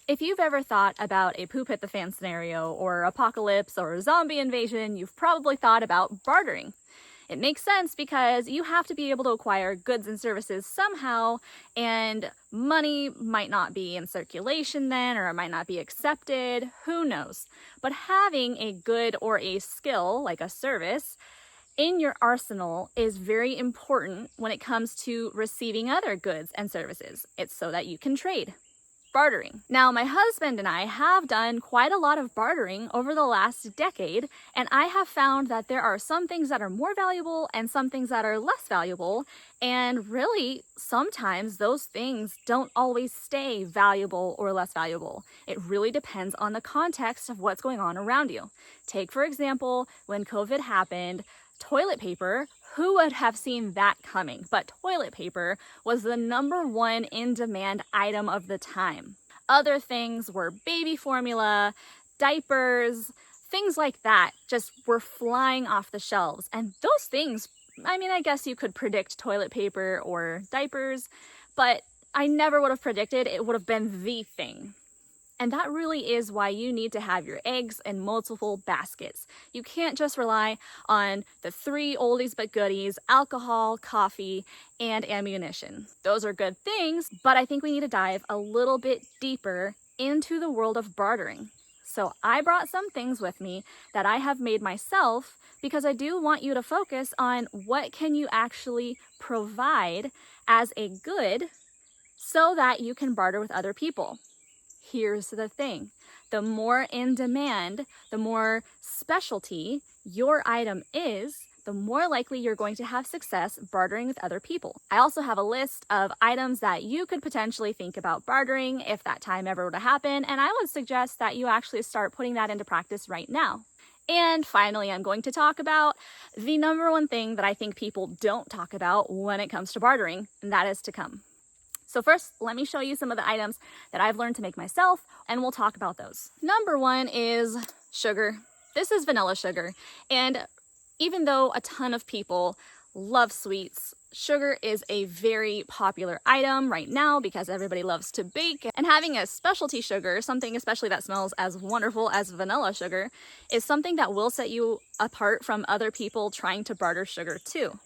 If you've ever thought about a poop hit the fan scenario or apocalypse or zombie invasion, you've probably thought about bartering. It makes sense because you have to be able to acquire goods and services somehow, and money might not be in circulation then, or it might not be accepted, who knows. But having a good or a skill, like a service, in your arsenal is very important when it comes to receiving other goods and services. It's so that you can trade. Bartering. Now, my husband and I have done quite a lot of bartering over the last decade, and I have found that there are some things that are more valuable and some things that are less valuable, and really, sometimes those things don't always stay valuable or less valuable. It really depends on the context of what's going on around you. Take, for example, when COVID happened, toilet paper, who would have seen that coming? But toilet paper was the #1 in-demand item of the time. Other things were baby formula, diapers, things like that just were flying off the shelves. And those things, I guess you could predict toilet paper or diapers, but I never would have predicted it would have been the thing. And that really is why you need to have your eggs in multiple baskets. You can't just rely on the 3 oldies but goodies: alcohol, coffee, and ammunition. Those are good things, but I think we need to dive a little bit deeper into the world of bartering. So I brought some things with me that I have made myself because I do want you to focus on what can you actually provide as a good so that you can barter with other people. Here's the thing. The more in demand, the more specialty your item is, the more likely you're going to have success bartering with other people. I also have a list of items that you could potentially think about bartering if that time ever were to happen, and I would suggest that you actually start putting that into practice right now. And finally, I'm going to talk about the #1 thing that I think people don't talk about when it comes to bartering, and that is to come. So first, let me show you some of the items that I've learned to make myself, and we'll talk about those. #1 is sugar. This is vanilla sugar. And even though a ton of people love sweets, sugar is a very popular item right now because everybody loves to bake. And having a specialty sugar, something especially that smells as wonderful as vanilla sugar, is something that will set you apart from other people trying to barter sugar too.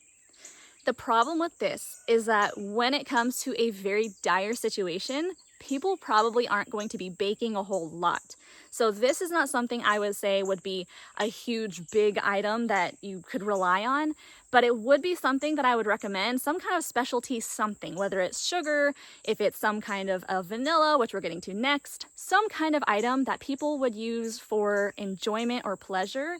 The problem with this is that when it comes to a very dire situation, people probably aren't going to be baking a whole lot. So this is not something I would say would be a huge, big item that you could rely on, but it would be something that I would recommend, some kind of specialty something, whether it's sugar, if it's some kind of vanilla, which we're getting to next, some kind of item that people would use for enjoyment or pleasure.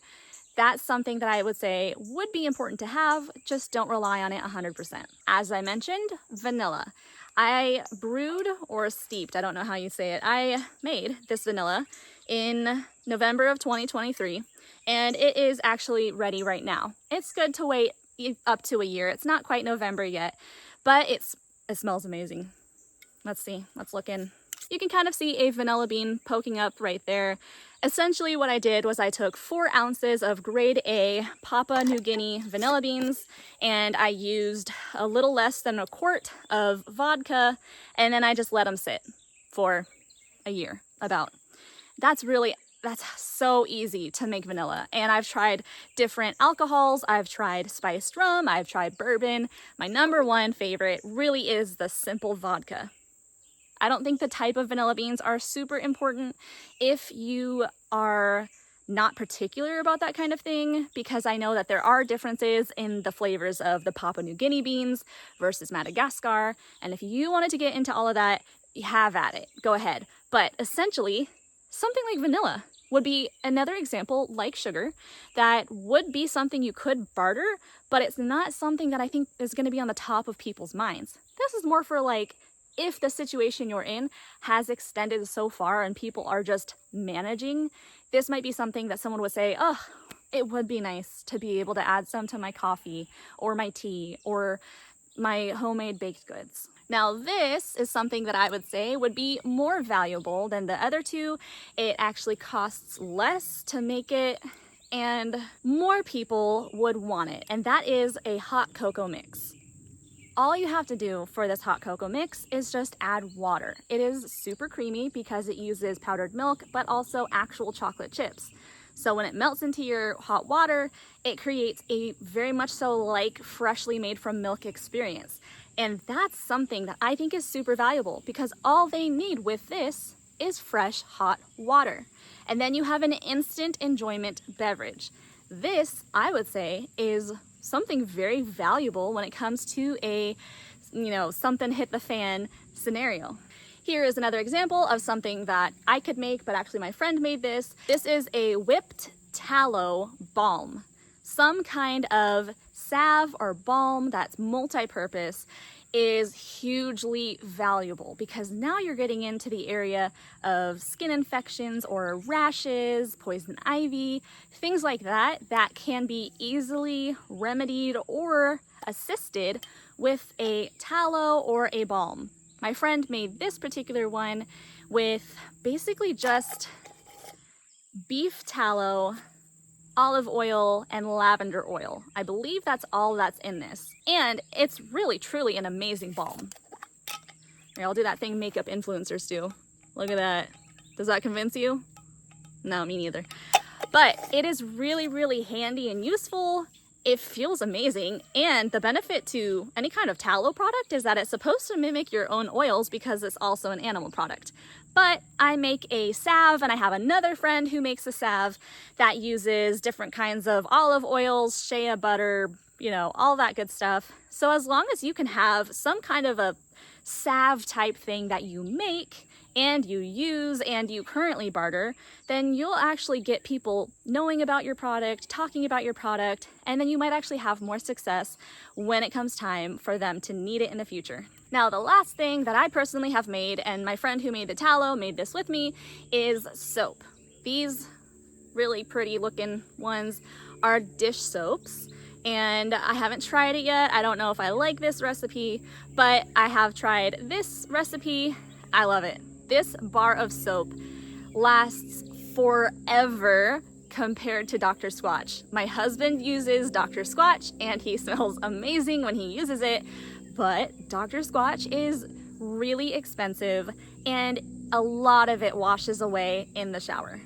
That's something that I would say would be important to have, just don't rely on it 100%. As I mentioned, vanilla. I brewed or steeped, I don't know how you say it. I made this vanilla in November of 2023, and it is actually ready right now. It's good to wait up to a year. It's not quite November yet, but it smells amazing. Let's see, let's look in. You can kind of see a vanilla bean poking up right there. Essentially what I did was I took 4 ounces of grade A Papua New Guinea vanilla beans, and I used a little less than a quart of vodka, and then I just let them sit for a year about. That's so easy to make vanilla. And I've tried different alcohols. I've tried spiced rum. I've tried bourbon. My #1 favorite really is the simple vodka. I don't think the type of vanilla beans are super important if you are not particular about that kind of thing, because I know that there are differences in the flavors of the Papua New Guinea beans versus Madagascar. And if you wanted to get into all of that, you have at it. Go ahead. But essentially, something like vanilla would be another example, like sugar, that would be something you could barter, but it's not something that I think is going to be on the top of people's minds. This is more for like, if the situation you're in has extended so far and people are just managing, this might be something that someone would say, oh, it would be nice to be able to add some to my coffee or my tea or my homemade baked goods. Now, this is something that I would say would be more valuable than the other two. It actually costs less to make it, and more people would want it, and that is a hot cocoa mix. All you have to do for this hot cocoa mix is just add water. It is super creamy because it uses powdered milk, but also actual chocolate chips. So when it melts into your hot water, it creates a very much so like freshly made from milk experience. And that's something that I think is super valuable because all they need with this is fresh hot water. And then you have an instant enjoyment beverage. This, I would say, is something very valuable when it comes to a, something hit the fan scenario. Here is another example of something that I could make, but actually my friend made this. This is a whipped tallow balm, some kind of salve or balm that's multi-purpose. Is hugely valuable because now you're getting into the area of skin infections or rashes, poison ivy, things like that that can be easily remedied or assisted with a tallow or a balm. My friend made this particular one with basically just beef tallow, olive oil, and lavender oil. I believe that's all that's in this. And it's really, truly an amazing balm. Here, I'll do that thing makeup influencers do. Look at that. Does that convince you? No, me neither. But it is really, really handy and useful. It feels amazing. And the benefit to any kind of tallow product is that it's supposed to mimic your own oils because it's also an animal product. But I make a salve and I have another friend who makes a salve that uses different kinds of olive oils, shea butter, all that good stuff. So as long as you can have some kind of a salve type thing that you make and you use and you currently barter, then you'll actually get people knowing about your product, talking about your product, and then you might actually have more success when it comes time for them to need it in the future. Now, the last thing that I personally have made, and my friend who made the tallow made this with me, is soap. These really pretty looking ones are dish soaps, and I haven't tried it yet. I don't know if I like this recipe, but I have tried this recipe. I love it. This bar of soap lasts forever compared to Dr. Squatch. My husband uses Dr. Squatch and he smells amazing when he uses it, but Dr. Squatch is really expensive and a lot of it washes away in the shower.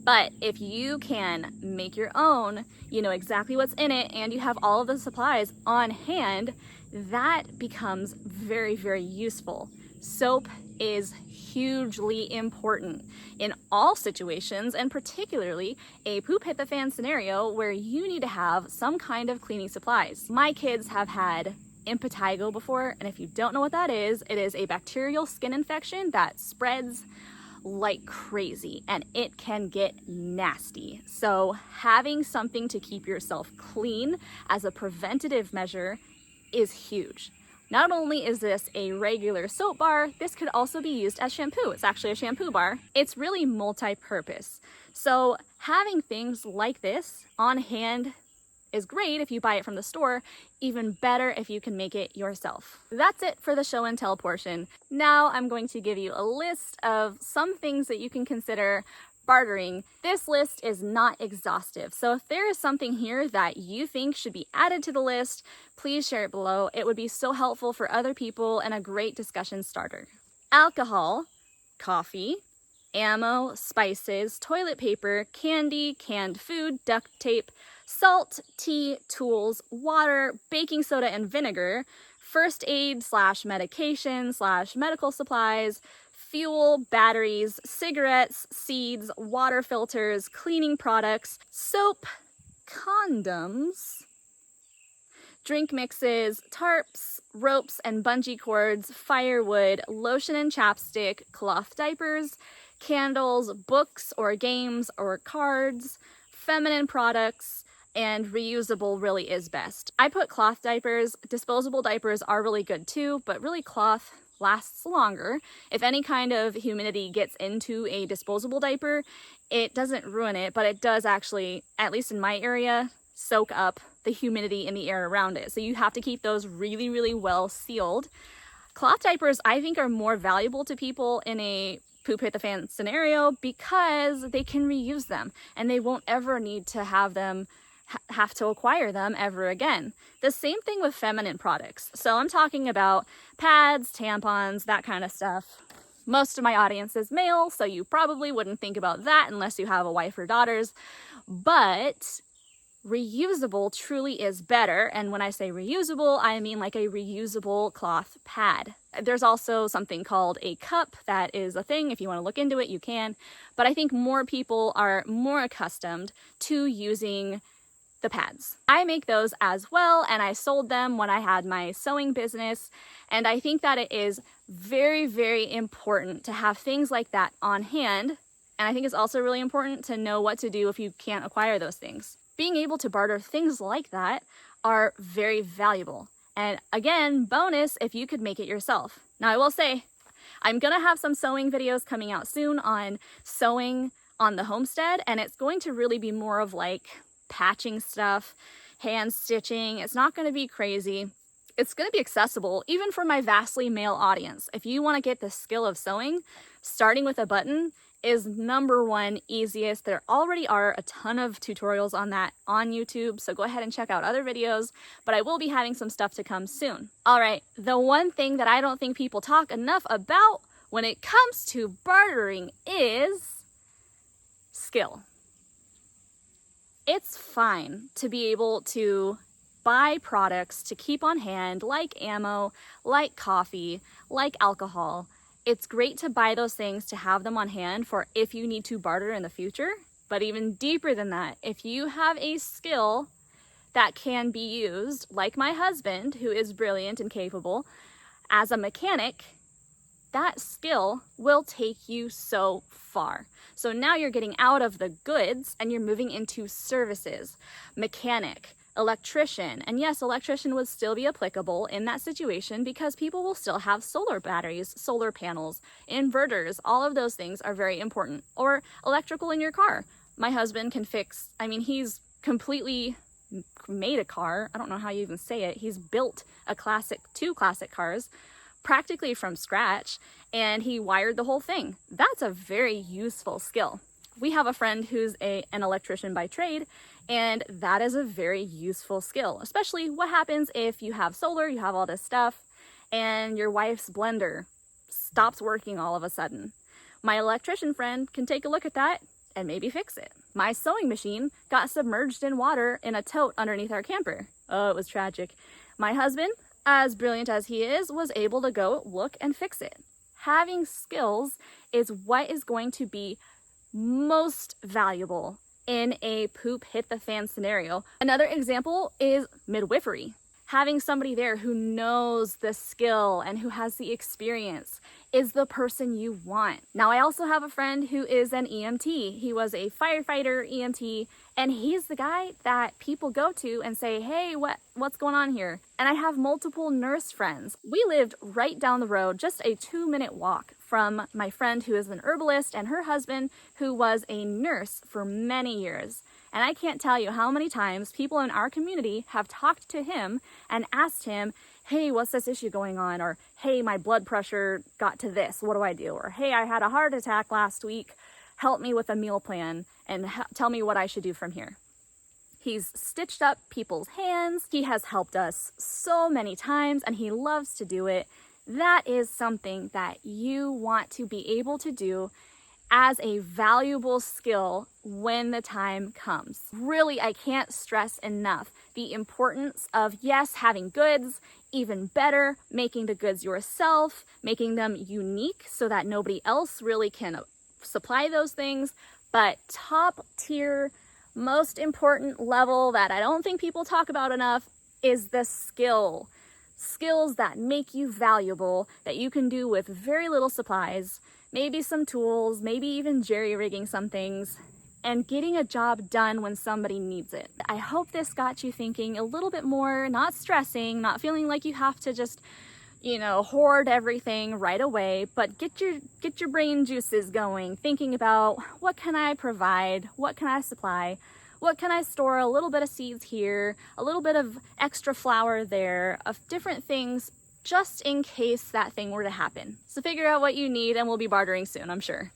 But if you can make your own, you know exactly what's in it, and you have all of the supplies on hand, that becomes very, very useful. Soap is hugely important in all situations, and particularly a poop hit the fan scenario where you need to have some kind of cleaning supplies. My kids have had impetigo before, and if you don't know what that is, it is a bacterial skin infection that spreads like crazy and it can get nasty. So having something to keep yourself clean as a preventative measure is huge. Not only is this a regular soap bar, this could also be used as shampoo. It's actually a shampoo bar. It's really multi-purpose. So having things like this on hand is great if you buy it from the store, even better if you can make it yourself. That's it for the show and tell portion. Now I'm going to give you a list of some things that you can consider bartering. This list is not exhaustive, so if there is something here that you think should be added to the list, please share it below. It would be so helpful for other people and a great discussion starter. Alcohol, coffee, ammo, spices, toilet paper, candy, canned food, duct tape, salt, tea, tools, water, baking soda and vinegar, first aid / medication / medical supplies, fuel, batteries, cigarettes, seeds, water filters, cleaning products, soap, condoms, drink mixes, tarps, ropes and bungee cords, firewood, lotion and chapstick, cloth diapers, candles, books or games or cards, feminine products, and reusable really is best. I put cloth diapers. Disposable diapers are really good too, but really cloth lasts longer. If any kind of humidity gets into a disposable diaper, it doesn't ruin it, but it does actually, at least in my area, soak up the humidity in the air around it. So you have to keep those really, really well sealed. Cloth diapers, I think, are more valuable to people in a poop hit the fan scenario because they can reuse them and they won't ever need to have them have to acquire them ever again. The same thing with feminine products. So I'm talking about pads, tampons, that kind of stuff. Most of my audience is male, so you probably wouldn't think about that unless you have a wife or daughters. But reusable truly is better. And when I say reusable, I mean like a reusable cloth pad. There's also something called a cup that is a thing. If you want to look into it, you can. But I think more people are more accustomed to using the pads. I make those as well, and I sold them when I had my sewing business. And I think that it is very, very important to have things like that on hand. And I think it's also really important to know what to do if you can't acquire those things. Being able to barter things like that are very valuable. And again, bonus if you could make it yourself. Now I will say, I'm gonna have some sewing videos coming out soon on sewing on the homestead, and it's going to really be more of like patching stuff, hand stitching. It's not gonna be crazy. It's gonna be accessible even for my vastly male audience. If you wanna get the skill of sewing, starting with a button is number one easiest. There already are a ton of tutorials on that on YouTube, so go ahead and check out other videos, but I will be having some stuff to come soon. All right, the one thing that I don't think people talk enough about when it comes to bartering is skill. It's fine to be able to buy products to keep on hand, like ammo, like coffee, like alcohol. It's great to buy those things to have them on hand for if you need to barter in the future. But even deeper than that, if you have a skill that can be used, like my husband, who is brilliant and capable, as a mechanic, that skill will take you so far. So now you're getting out of the goods and you're moving into services, mechanic, electrician. And yes, electrician would still be applicable in that situation because people will still have solar batteries, solar panels, inverters. All of those things are very important. Or electrical in your car. My husband can fix, he's completely made a car. I don't know how you even say it. He's built two classic cars practically from scratch, and he wired the whole thing. That's a very useful skill. We have a friend who's an electrician by trade, and that is a very useful skill, especially what happens if you have solar, you have all this stuff, and your wife's blender stops working all of a sudden. My electrician friend can take a look at that and maybe fix it. My sewing machine got submerged in water in a tote underneath our camper. Oh, it was tragic. My husband, as brilliant as he is, was able to go look and fix it. Having skills is what is going to be most valuable in a poop hit the fan scenario. Another example is midwifery. Having somebody there who knows the skill and who has the experience is the person you want. Now, I also have a friend who is an EMT. He was a firefighter EMT, and he's the guy that people go to and say, hey, what's going on here? And I have multiple nurse friends. We lived right down the road, just a 2-minute walk from my friend who is an herbalist and her husband who was a nurse for many years. And I can't tell you how many times people in our community have talked to him and asked him, hey, what's this issue going on? Or, hey, my blood pressure got to this, what do I do? Or, hey, I had a heart attack last week, help me with a meal plan and tell me what I should do from here. He's stitched up people's hands. He has helped us so many times and he loves to do it. That is something that you want to be able to do as a valuable skill when the time comes. Really, I can't stress enough the importance of, yes, having goods, even better, making the goods yourself, making them unique so that nobody else really can supply those things. But top tier, most important level that I don't think people talk about enough is the skill. Skills that make you valuable, that you can do with very little supplies, maybe some tools, maybe even jerry-rigging some things, and getting a job done when somebody needs it. I hope this got you thinking a little bit more, not stressing, not feeling like you have to just, hoard everything right away, but get your brain juices going, thinking about what can I provide, what can I supply, what can I store, a little bit of seeds here, a little bit of extra flour there, of different things just in case that thing were to happen. So figure out what you need and we'll be bartering soon, I'm sure.